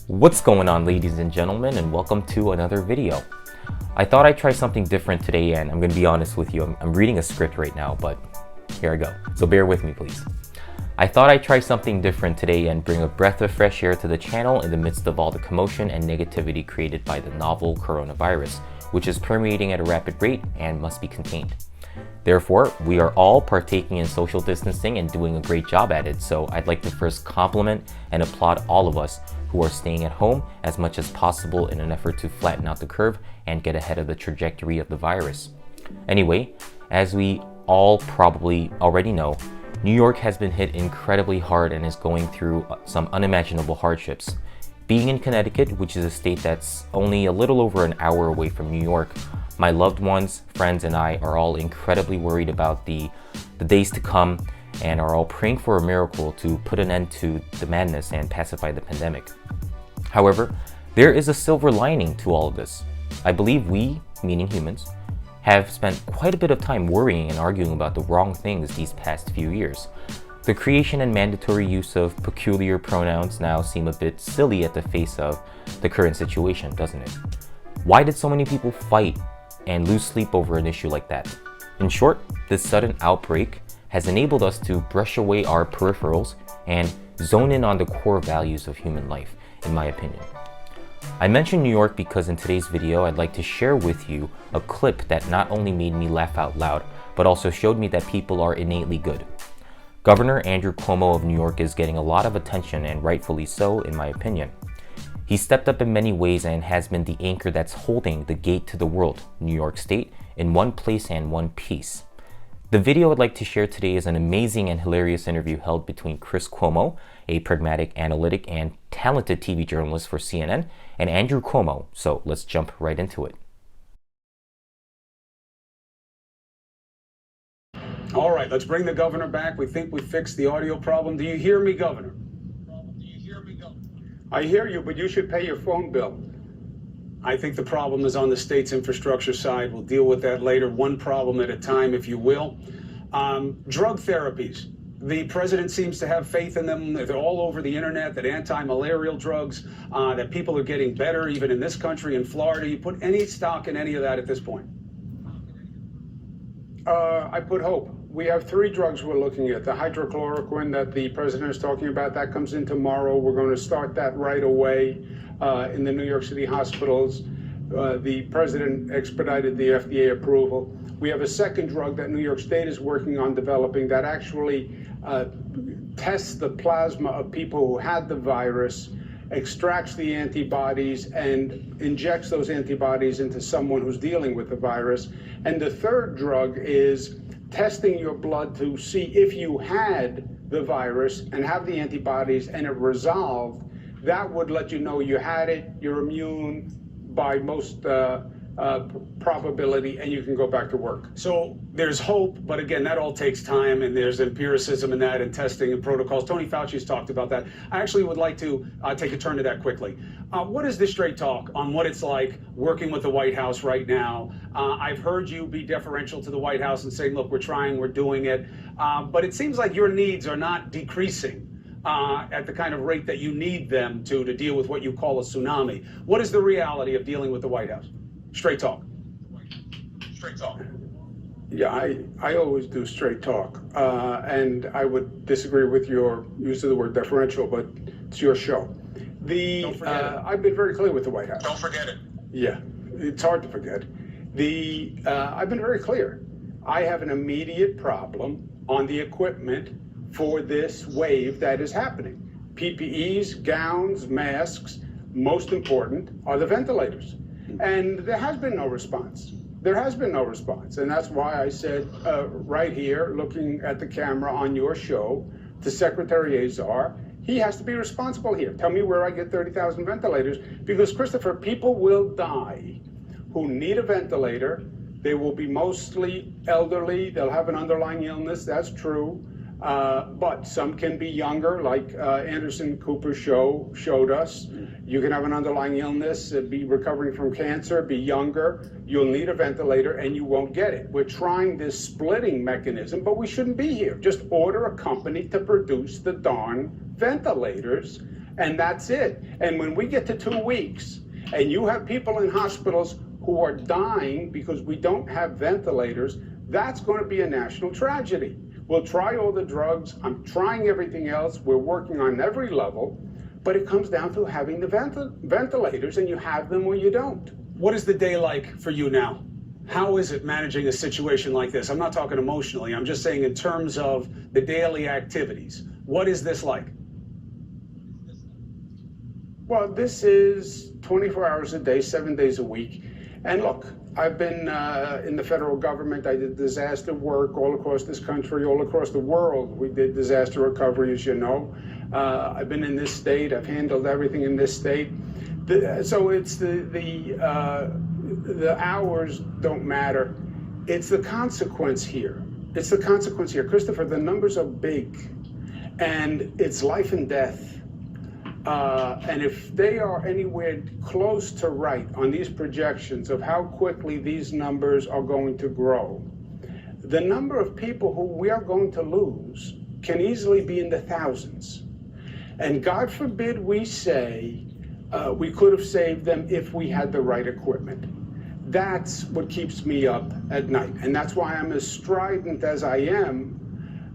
What's going on, ladies and gentlemen, and welcome to another video. I thought I'd try something different today, and I'm gonna be honest with you, I'm reading a script right now, but here I go, so bear with me please. I thought I'd try something different today and bring a breath of fresh air to the channel in the midst of all the commotion and negativity created by the novel coronavirus, which is permeating at a rapid rate and must be contained. Therefore, we are all partaking in social distancing and doing a great job at it, so I'd like to first compliment and applaud all of us who are staying at home as much as possible in an effort to flatten out the curve and get ahead of the trajectory of the virus. Anyway, as we all probably already know, New York has been hit incredibly hard and is going through some unimaginable hardships. Being in Connecticut, which is a state that's only a little over an hour away from New York, my loved ones, friends, and I are all incredibly worried about the days to come and are all praying for a miracle to put an end to the madness and pacify the pandemic. However, there is a silver lining to all of this. I believe we, meaning humans, have spent quite a bit of time worrying and arguing about the wrong things these past few years. The creation and mandatory use of peculiar pronouns now seem a bit silly at the face of the current situation, doesn't it? Why did so many people fight and lose sleep over an issue like that? In short, this sudden outbreak has enabled us to brush away our peripherals and zone in on the core values of human life, in my opinion. I mentioned New York because in today's video, I'd like to share with you a clip that not only made me laugh out loud, but also showed me that people are innately good. Governor Andrew Cuomo of New York is getting a lot of attention, and rightfully so, in my opinion. He stepped up in many ways and has been the anchor that's holding the gate to the world, New York State, in one place and one piece. The video I'd like to share today is an amazing and hilarious interview held between Chris Cuomo, a pragmatic, analytic, and talented TV journalist for CNN, and Andrew Cuomo. So let's jump right into it. All right, let's bring the governor back. We think we fixed the audio problem. Do you hear me, Governor? I hear you, but you should pay your phone bill. I think the problem is on the state's infrastructure side. We'll deal with that later, one problem at a time, if you will. Drug therapies. The president seems to have faith in them. They're all over the internet, that anti-malarial drugs, that people are getting better, even in this country, in Florida. You put any stock in any of that at this point? I put hope. We have 3 drugs we're looking at. The hydrochloroquine that the president is talking about, that comes in tomorrow. We're going to start that right away in the New York City hospitals. The president expedited the FDA approval. We have a second drug that New York State is working on developing that actually tests the plasma of people who had the virus, extracts the antibodies, and injects those antibodies into someone who's dealing with the virus. And the third drug is testing your blood to see if you had the virus and have the antibodies and it resolved. That would let you know you had it, you're immune by most probability, and you can go back to work. So there's hope, but again, that all takes time, and there's empiricism in that and testing and protocols. Tony Fauci's talked about that. I actually would like to take a turn to that quickly. What is the straight talk on what it's like working with the White House right now? I've heard you be deferential to the White House and saying, look, we're trying, we're doing it. But it seems like your needs are not decreasing at the kind of rate that you need them to deal with what you call a tsunami. What is the reality of dealing with the White House? Straight talk. Straight talk. Yeah, I always do straight talk. And I would disagree with your use of the word deferential, but it's your show. Don't forget it. I've been very clear with the White House. Don't forget it. Yeah, it's hard to forget. I've been very clear. I have an immediate problem on the equipment for this wave that is happening. PPEs, gowns, masks, most important are the ventilators. And there has been no response. There has been no response. And that's why I said right here, looking at the camera on your show, to Secretary Azar, he has to be responsible here. Tell me where I get 30,000 ventilators. Because, Christopher, people will die who need a ventilator. They will be mostly elderly. They'll have an underlying illness. That's true. But some can be younger, like Anderson Cooper's show showed us. You can have an underlying illness, be recovering from cancer, be younger. You'll need a ventilator and you won't get it. We're trying this splitting mechanism, but we shouldn't be here. Just order a company to produce the darn ventilators and that's it. And when we get to 2 weeks, and you have people in hospitals who are dying because we don't have ventilators, that's going to be a national tragedy. We'll try all the drugs. I'm trying everything else. We're working on every level, but it comes down to having the ventilators, and you have them or you don't. What is the day like for you now? How is it managing a situation like this? I'm not talking emotionally. I'm just saying in terms of the daily activities. What is this like? Well, this is 24 hours a day, 7 days a week. And look, I've been in the federal government. I did disaster work all across this country, all across the world. We did disaster recovery, as you know. I've been in this state. I've handled everything in this state. So it's the hours don't matter. It's the consequence here. It's the consequence here. Christopher, the numbers are big, and it's life and death. And if they are anywhere close to right on these projections of how quickly these numbers are going to grow, the number of people who we are going to lose can easily be in the thousands. And God forbid we say we could have saved them if we had the right equipment. That's what keeps me up at night. And that's why I'm as strident as I am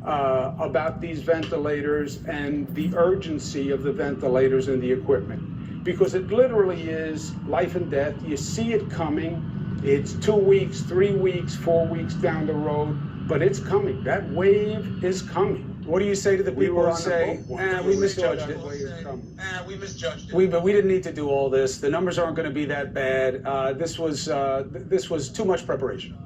about these ventilators and the urgency of the ventilators and the equipment. Because it literally is life and death. You see it coming. It's 2 weeks, 3 weeks, 4 weeks down the road, but it's coming. That wave is coming. What do you say to the people who say, we misjudged it? We misjudged it. But we didn't need to do all this. The numbers aren't going to be that bad. This was too much preparation.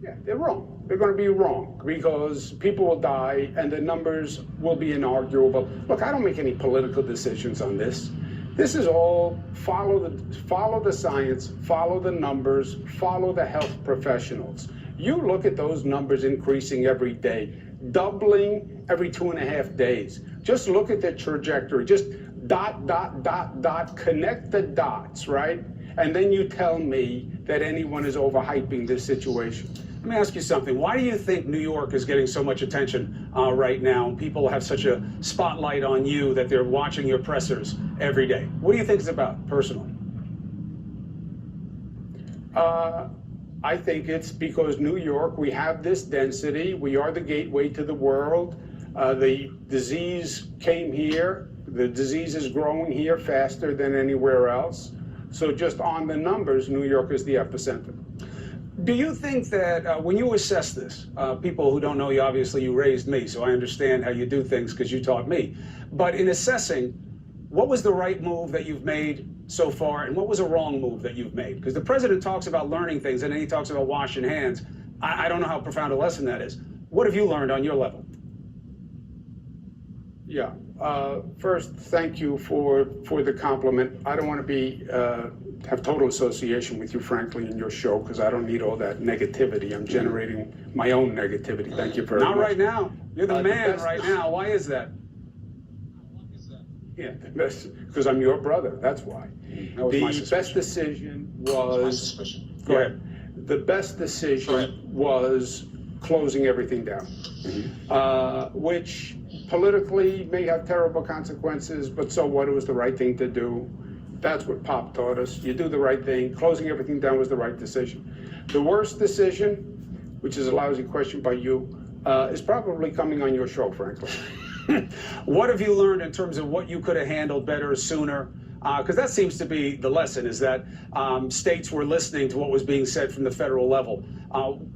Yeah, they're wrong. They're going to be wrong because people will die and the numbers will be inarguable. Look, I don't make any political decisions on this. This is all follow the science, follow the numbers, follow the health professionals. You look at those numbers increasing every day, doubling every 2.5 days. Just look at the trajectory. Just dot, dot, dot, dot, connect the dots, right? And then you tell me that anyone is overhyping this situation. Let me ask you something. Why do you think New York is getting so much attention right now? People have such a spotlight on you that they're watching your pressers every day. What do you think it's about, personally? I think it's because New York, we have this density. We are the gateway to the world. The disease came here. The disease is growing here faster than anywhere else. So just on the numbers, New York is the epicenter. Do you think that when you assess this, people who don't know you, obviously you raised me, so I understand how you do things because you taught me. But in assessing, what was the right move that you've made so far, and what was a wrong move that you've made? Because the president talks about learning things, and then he talks about washing hands. I don't know how profound a lesson that is. What have you learned on your level? Yeah. First, thank you for the compliment. I don't want to be have total association with you, frankly, in your show, because I don't need all that negativity. I'm generating my own negativity. Thank you very much. Not right now. You're the man right now. Why is that? Yeah, because I'm your brother. That's why. That was my suspicion. The best decision was. Go ahead. The best decision was closing everything down, which politically may have terrible consequences, but so what? It was the right thing to do. That's what Pop taught us. You do the right thing. Closing everything down was the right decision. The worst decision, which is a lousy question by you, is probably coming on your show, frankly. What have you learned in terms of what you could have handled better, sooner? Because that seems to be the lesson, is that states were listening to what was being said from the federal level.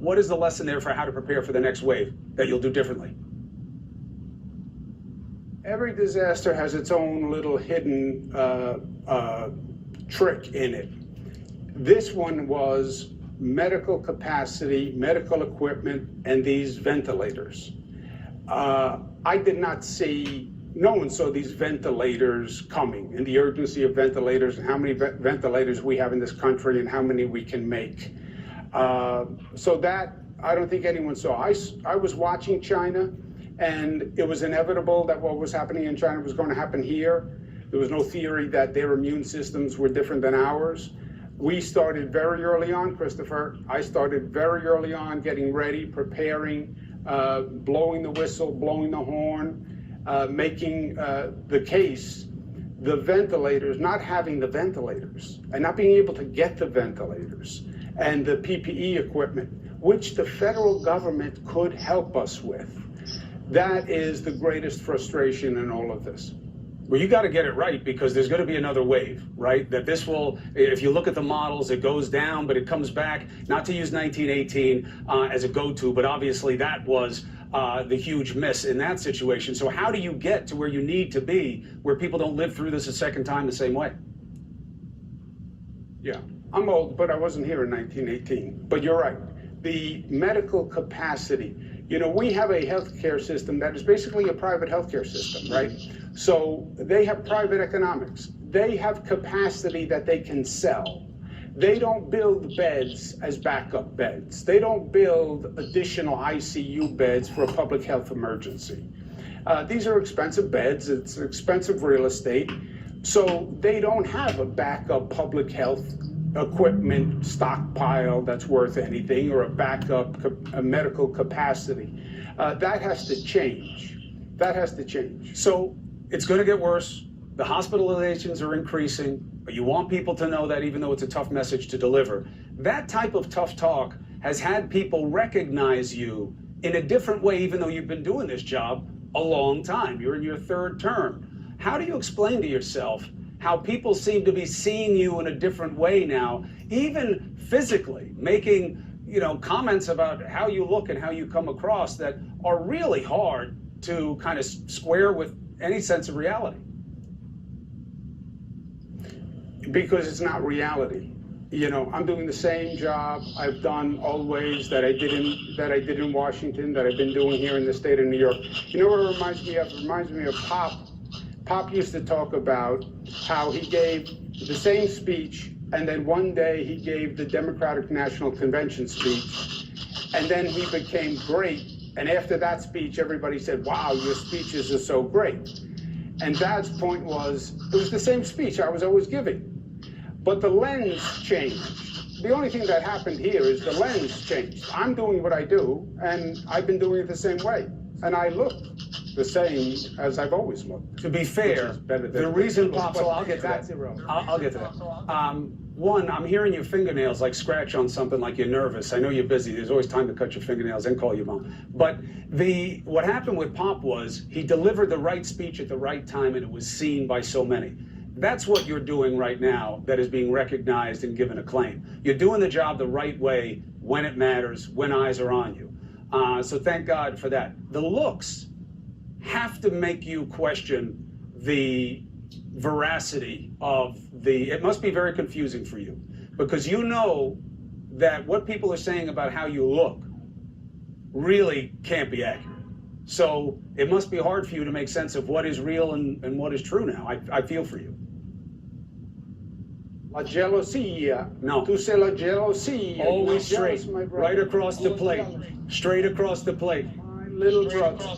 What is the lesson there for how to prepare for the next wave that you'll do differently? Every disaster has its own little hidden trick in it. This one was medical capacity, medical equipment, and these ventilators. I did not see, no one saw these ventilators coming and the urgency of ventilators and how many ventilators we have in this country and how many we can make. So that, I don't think anyone saw. I was watching China, and it was inevitable that what was happening in China was going to happen here. There was no theory that their immune systems were different than ours. We started very early on, Christopher. I started very early on getting ready, preparing, blowing the whistle, blowing the horn. making the case, the ventilators, not having the ventilators and not being able to get the ventilators and the PPE equipment, which the federal government could help us with. That is the greatest frustration in all of this. Well, you got to get it right, because there's going to be another wave, right? That this will, if you look at the models, it goes down, but it comes back. Not to use 1918 as a go-to, but obviously that was the huge miss in that situation. So how do you get to where you need to be, where people don't live through this a second time the same way? Yeah, I'm old, but I wasn't here in 1918. But you're right. The medical capacity, you know, we have a healthcare system that is basically a private healthcare system, right? So they have private economics. They have capacity that they can sell. They don't build beds as backup beds. They don't build additional ICU beds for a public health emergency. These are expensive beds. It's expensive real estate. So they don't have a backup public health equipment stockpile that's worth anything, or a backup medical capacity. That has to change. That has to change. So it's going to get worse. The hospitalizations are increasing, but you want people to know that, even though it's a tough message to deliver. That type of tough talk has had people recognize you in a different way, even though you've been doing this job a long time. You're in your third term. How do you explain to yourself how people seem to be seeing you in a different way now, even physically, making, you know, comments about how you look and how you come across that are really hard to kind of square with any sense of reality? Because it's not reality. You know, I'm doing the same job I've done always, that I did in Washington, that I've been doing here in the state of New York. You know what it reminds me of? It reminds me of Pop. Pop used to talk about how he gave the same speech, and then one day he gave the Democratic National Convention speech, and then he became great. And after that speech, everybody said, wow, your speeches are so great. And Dad's point was, it was the same speech I was always giving. But the lens changed. The only thing that happened here is the lens changed. I'm doing what I do, and I've been doing it the same way. And I look the same as I've always looked. To be fair, the reason Pop's, I'll get to that. I'll get to that. One, I'm hearing your fingernails like scratch on something, like you're nervous. I know you're busy. There's always time to cut your fingernails and call your mom. But what happened with Pop was he delivered the right speech at the right time, and it was seen by so many. That's what you're doing right now that is being recognized and given acclaim. You're doing the job the right way, when it matters, when eyes are on you. So thank God for that. The looks have to make you question the veracity of it must be very confusing for you, because you know that what people are saying about how you look really can't be accurate. So it must be hard for you to make sense of what is real and what is true now. I feel for you. La gelosia. No. Tu sais la gelosia. Always straight, right across the plate. Straight across the plate. My little brother.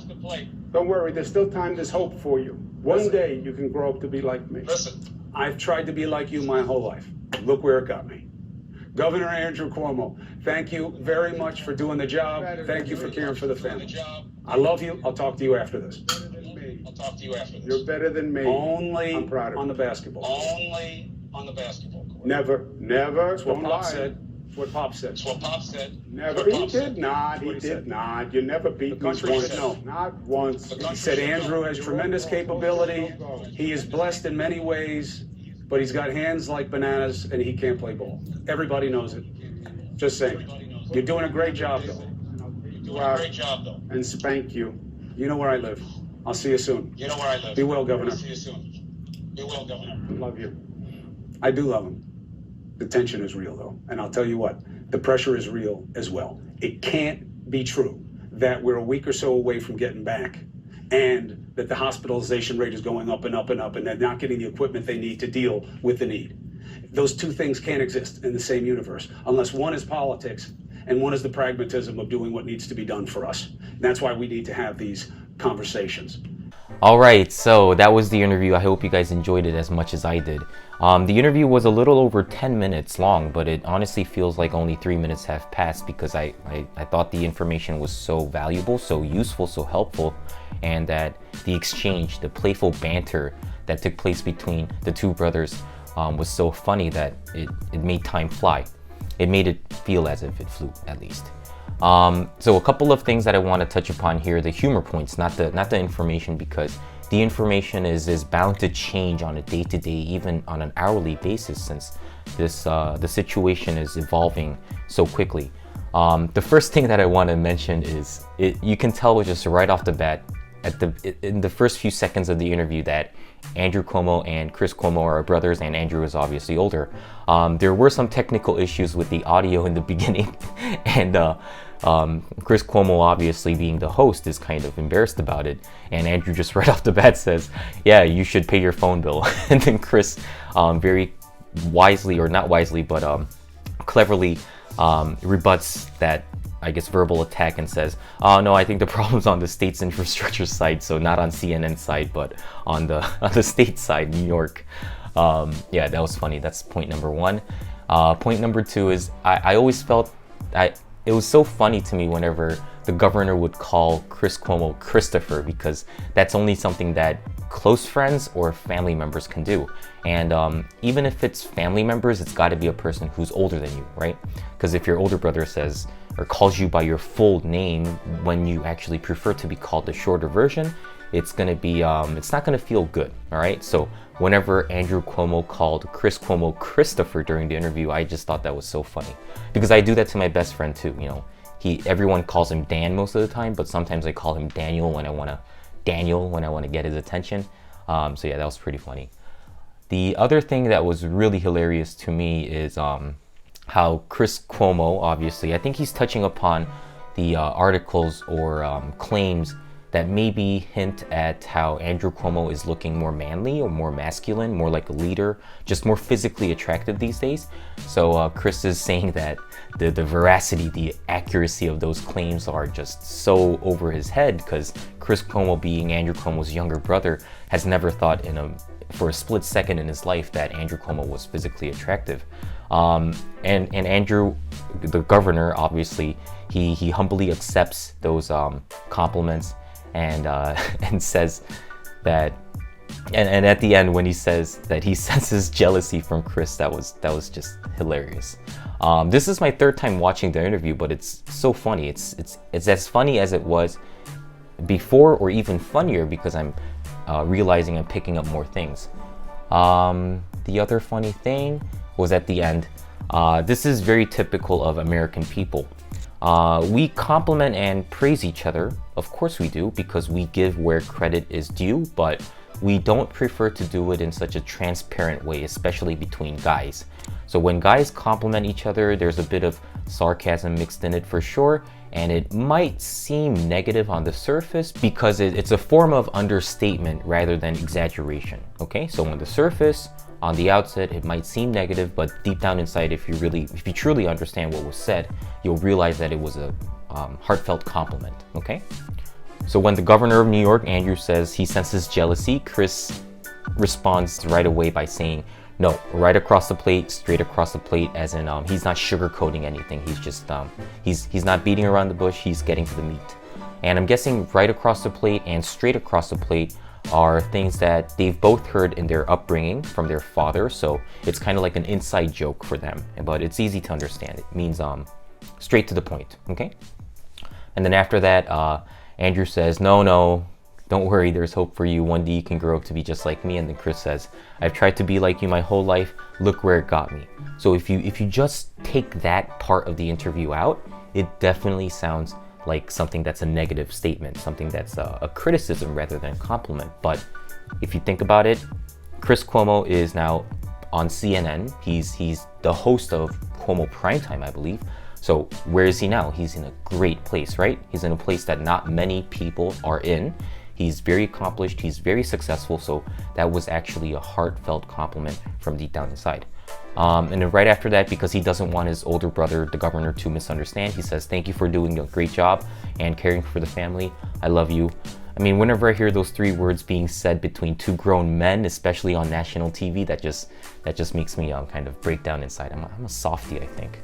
Don't worry, there's still time, there's hope for you. One day you can grow up to be like me. Listen, I've tried to be like you my whole life. Look where it got me. Governor Andrew Cuomo, thank you very much for doing the job. Thank you for caring for the family. I love you. I'll talk to you after this. You're better than me. Only I'm proud of you. on the basketball court. Only on the basketball court. Never. That's what Don't Pop lie. said. That's what Pop said. That's what Pop said. Never. He did not. He did not. You never beat me country once. said no. Not once. He said Andrew has tremendous capability. He is blessed in many ways, but he's got hands like bananas and he can't play ball. Everybody knows it. Just saying. You're doing a great job, though. Doing a great job, though. And spank you. You know where I live. I'll see you soon. You know where I live. Be well, Governor. See you soon. Be well, Governor. Love you. I do love him. The tension is real, though. And I'll tell you what, the pressure is real as well. It can't be true that we're a week or so away from getting back and that the hospitalization rate is going up and up and up and they're not getting the equipment they need to deal with the need. Those two things can't exist in the same universe unless one is politics and one is the pragmatism of doing what needs to be done for us. And that's why we need to have these conversations. All right, so that was the interview. I hope you guys enjoyed it as much as I did. The interview was a little over 10 minutes long, but it honestly feels like only 3 minutes have passed because I thought the information was so valuable, so useful, so helpful, and that the exchange, the playful banter that took place between the two brothers was so funny that it made time fly. It made it feel as if it flew, at least. So a couple of things that I want to touch upon here, the humor points, not the information, because the information is bound to change on a day-to-day, even on an hourly basis, since this the situation is evolving so quickly. The first thing that I want to mention is you can tell just right off the bat in the first few seconds of the interview that Andrew Cuomo and Chris Cuomo are brothers, and Andrew is obviously older. There were some technical issues with the audio in the beginning, and Chris Cuomo, obviously being the host, is kind of embarrassed about it, and Andrew just right off the bat says, "Yeah, you should pay your phone bill." And then Chris very wisely, or not wisely, but cleverly rebuts that, I guess, verbal attack and says, "Oh no, I think the problem's on the state's infrastructure side, so not on CNN's side, but on the state side, New York." Yeah, that was funny. That's point number one. Point number two is I always felt it was so funny to me whenever the governor would call Chris Cuomo Christopher, because that's only something that close friends or family members can do. And even if it's family members, it's got to be a person who's older than you, right? Because if your older brother says or calls you by your full name when you actually prefer to be called the shorter version, it's gonna be it's not gonna feel good. All right, so whenever Andrew Cuomo called Chris Cuomo Christopher during the interview, I just thought that was so funny, because I do that to my best friend too. You know, everyone calls him Dan most of the time, but sometimes I call him Daniel when I want to get his attention. So yeah, that was pretty funny. The other thing that was really hilarious to me is how Chris Cuomo, obviously, I think he's touching upon the articles or claims that maybe hint at how Andrew Cuomo is looking more manly or more masculine, more like a leader, just more physically attractive these days. So Chris is saying that the veracity, the accuracy of those claims are just so over his head, because Chris Cuomo, being Andrew Cuomo's younger brother, has never thought for a split second in his life that Andrew Cuomo was physically attractive. And Andrew, the governor, obviously, he humbly accepts those compliments, and says that, and at the end when he says that he senses jealousy from Chris, that was just hilarious. This is my third time watching the interview, but it's so funny. It's as funny as it was before, or even funnier, because I'm realizing I'm picking up more things. The other funny thing was at the end. This is very typical of American people. We compliment and praise each other. Of course we do, because we give where credit is due, but we don't prefer to do it in such a transparent way, especially between guys. So when guys compliment each other, there's a bit of sarcasm mixed in it for sure, and it might seem negative on the surface because it's a form of understatement rather than exaggeration. Okay, so on the surface, on the outset, it might seem negative, but deep down inside, if you truly understand what was said, you'll realize that it was a heartfelt compliment. Okay, so when the governor of New York, Andrew, says he senses jealousy, Chris responds right away by saying, "No, right across the plate, straight across the plate," as in he's not sugarcoating anything. He's just he's not beating around the bush. He's getting to the meat. And I'm guessing right across the plate and straight across the plate are things that they've both heard in their upbringing from their father, so it's kind of like an inside joke for them, but it's easy to understand. It means straight to the point. Okay, and then after that, Andrew says, no, don't worry, there's hope for you. One day you can grow up to be just like me. And then Chris says, "I've tried to be like you my whole life. Look where it got me." So if you just take that part of the interview out, it definitely sounds like something that's a negative statement, something that's a criticism rather than a compliment. But if you think about it, Chris Cuomo is now on CNN. He's the host of Cuomo Primetime, I believe. So where is he now? He's in a great place, right? He's in a place that not many people are in. He's very accomplished, he's very successful, so that was actually a heartfelt compliment from deep down inside. And then right after that, because he doesn't want his older brother, the governor, to misunderstand, he says, "Thank you for doing a great job and caring for the family. I love you." I mean, whenever I hear those three words being said between two grown men, especially on national TV, that just makes me kind of break down inside. I'm a softie, I think.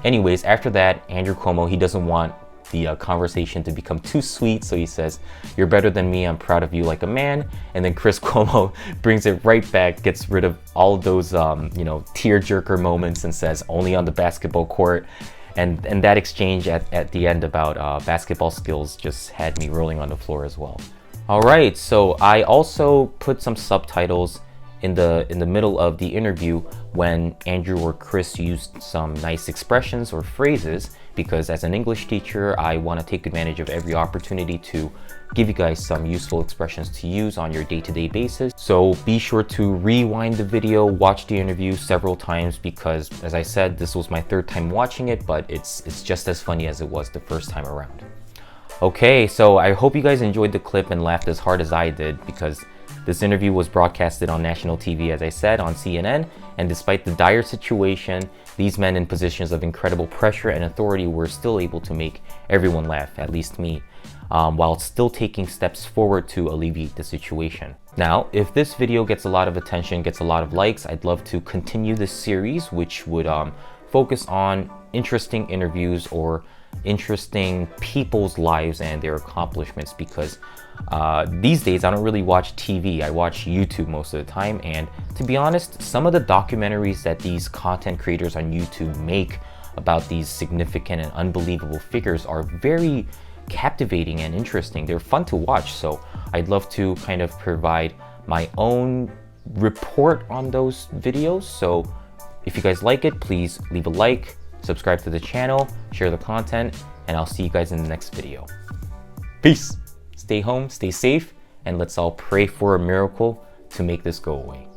Anyways, after that, Andrew Cuomo, he doesn't want the conversation to become too sweet, so he says, "You're better than me, I'm proud of you like a man." And then Chris Cuomo brings it right back, gets rid of all of those tear-jerker moments and says, "Only on the basketball court." And that exchange at the end about basketball skills just had me rolling on the floor as well. All right, so I also put some subtitles in the middle of the interview when Andrew or Chris used some nice expressions or phrases, because as an English teacher, I want to take advantage of every opportunity to give you guys some useful expressions to use on your day-to-day basis. So be sure to rewind the video, watch the interview several times, because as I said, this was my third time watching it, but it's just as funny as it was the first time around. Okay, so I hope you guys enjoyed the clip and laughed as hard as I did, because this interview was broadcasted on national TV, as I said, on CNN, and despite the dire situation, these men in positions of incredible pressure and authority were still able to make everyone laugh, at least me, while still taking steps forward to alleviate the situation. Now, if this video gets a lot of attention, gets a lot of likes, I'd love to continue this series, which would focus on interesting interviews or interesting people's lives and their accomplishments, because these days I don't really watch TV. I watch YouTube most of the time, and to be honest, some of the documentaries that these content creators on YouTube make about these significant and unbelievable figures are very captivating and interesting. They're fun to watch, so I'd love to kind of provide my own report on those videos. So if you guys like it, please leave a like, subscribe to the channel, share the content, and I'll see you guys in the next video. Peace! Stay home, stay safe, and let's all pray for a miracle to make this go away.